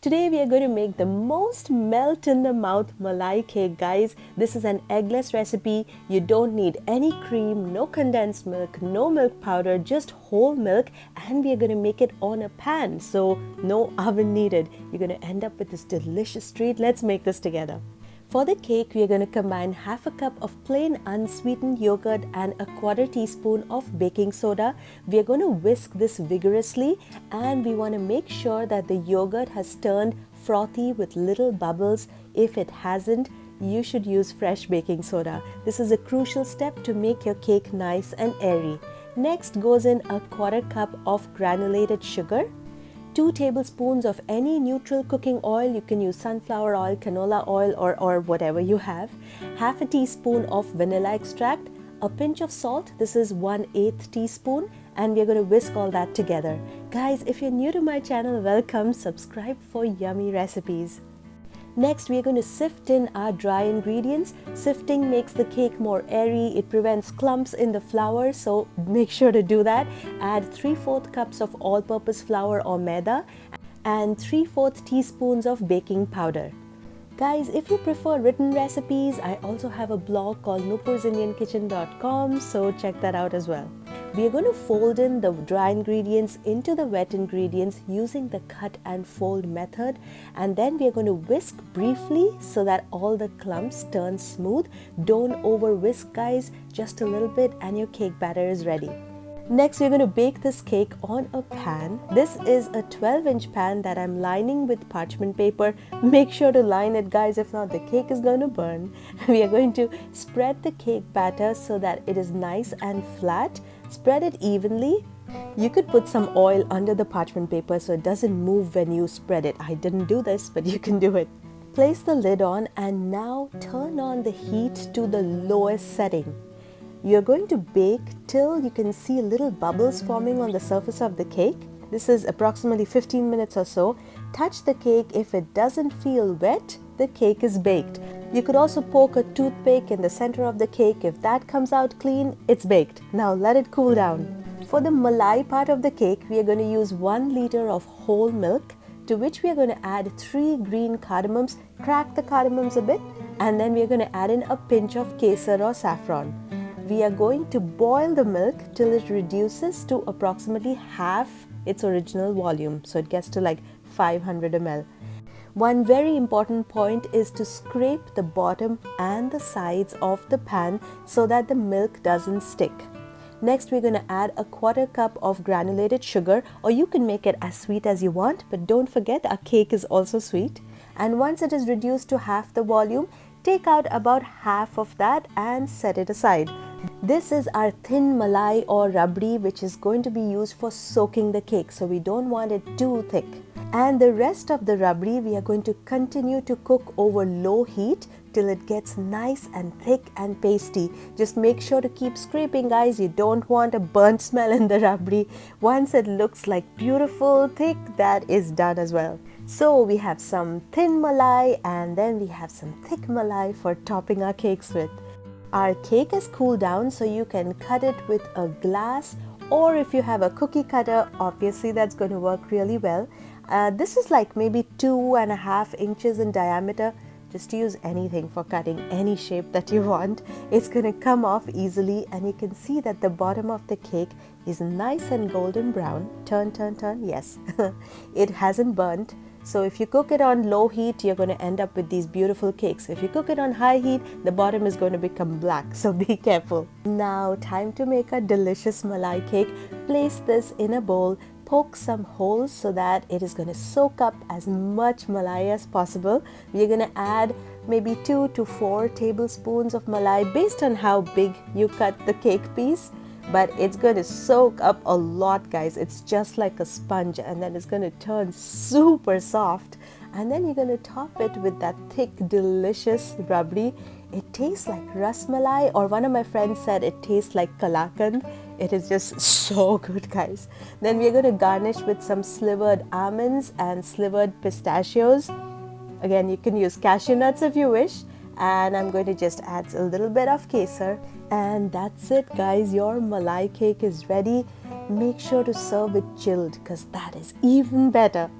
Today we are going to make the most melt in the mouth malai cake, guys. This is an eggless recipe. You don't need any cream, no condensed milk, no milk powder, just whole milk, and we are going to make it on a pan, so no oven needed. You're going to end up with this delicious treat. Let's make this together. For the cake, we are going to combine half a cup of plain unsweetened yogurt and a quarter teaspoon of baking soda. We are going to whisk this vigorously, and we want to make sure that the yogurt has turned frothy with little bubbles. If it hasn't, you should use fresh baking soda. This is a crucial step to make your cake nice and airy. Next goes in a quarter cup of granulated sugar, 2 tablespoons of any neutral cooking oil. You can use sunflower oil, canola oil, or whatever you have. Half a teaspoon of vanilla extract, a pinch of salt. This is 1/8 teaspoon, and we're going to whisk all that together. Guys, if you're new to my channel, welcome. Subscribe for yummy recipes. Next, we're going to sift in our dry ingredients. Sifting makes the cake more airy. It prevents clumps in the flour, so make sure to do that. Add 3/4 cups of all-purpose flour or maida and 3/4 teaspoons of baking powder. Guys, if you prefer written recipes, I also have a blog called nupursindiankitchen.com, so check that out as well. We are going to fold in the dry ingredients into the wet ingredients using the cut and fold method, and then we are going to whisk briefly so that all the clumps turn smooth. Don't over whisk, guys, just a little bit and your cake batter is ready. Next, we're going to bake this cake on a pan. This is a 12-inch pan that I'm lining with parchment paper. Make sure to line it, guys, if not the cake is going to burn. We are going to spread the cake batter so that it is nice and flat. Spread it evenly. You could put some oil under the parchment paper so it doesn't move when you spread it. I didn't do this, but you can do it. Place the lid on and now turn on the heat to the lowest setting. You're going to bake till you can see little bubbles forming on the surface of the cake. This is approximately 15 minutes or so. Touch the cake. If it doesn't feel wet, the cake is baked. You could also poke a toothpick in the center of the cake. If that comes out clean, it's baked. Now let it cool down. For the malai part of the cake, we are going to use 1 liter of whole milk, to which we are going to add 3 green cardamoms. Crack the cardamoms a bit, and then we are going to add in a pinch of kesar or saffron. We are going to boil the milk till it reduces to approximately half its original volume. So it gets to like 500 ml. One very important point is to scrape the bottom and the sides of the pan so that the milk doesn't stick. Next, we're going to add a quarter cup of granulated sugar, or you can make it as sweet as you want, but don't forget our cake is also sweet. And once it is reduced to half the volume, take out about half of that and set it aside. This is our thin malai or rabri, which is going to be used for soaking the cake, so we don't want it too thick. And the rest of the rabri we are going to continue to cook over low heat till it gets nice and thick and pasty. Just make sure to keep scraping, guys. You don't want a burnt smell in the rabri. Once it looks like beautiful thick, that is done as well. So we have some thin malai and then we have some thick malai for topping our cakes with. Our cake is cooled down, so you can cut it with a glass, or if you have a cookie cutter, obviously that's going to work really well. This is like maybe 2.5 inches in diameter. Just use anything for cutting any shape that you want. It's going to come off easily, and you can see that the bottom of the cake is nice and golden brown. Turn, turn, turn. Yes, it hasn't burnt. So if you cook it on low heat, you're going to end up with these beautiful cakes. If you cook it on high heat, the bottom is going to become black, so be careful. Now, time to make a delicious malai cake. Place this in a bowl. Poke some holes so that it is going to soak up as much malai as possible. We're going to add maybe 2 to 4 tablespoons of malai based on how big you cut the cake piece. But it's going to soak up a lot, guys. It's just like a sponge, and then it's going to turn super soft. And then you're going to top it with that thick, delicious rabri. It tastes like ras malai, or one of my friends said it tastes like kalakand. It is just so good, guys. Then we're going to garnish with some slivered almonds and slivered pistachios. Again, you can use cashew nuts if you wish. And I'm going to just add a little bit of kesar, and that's it, guys. Your malai cake is ready. Make sure to serve it chilled, because that is even better.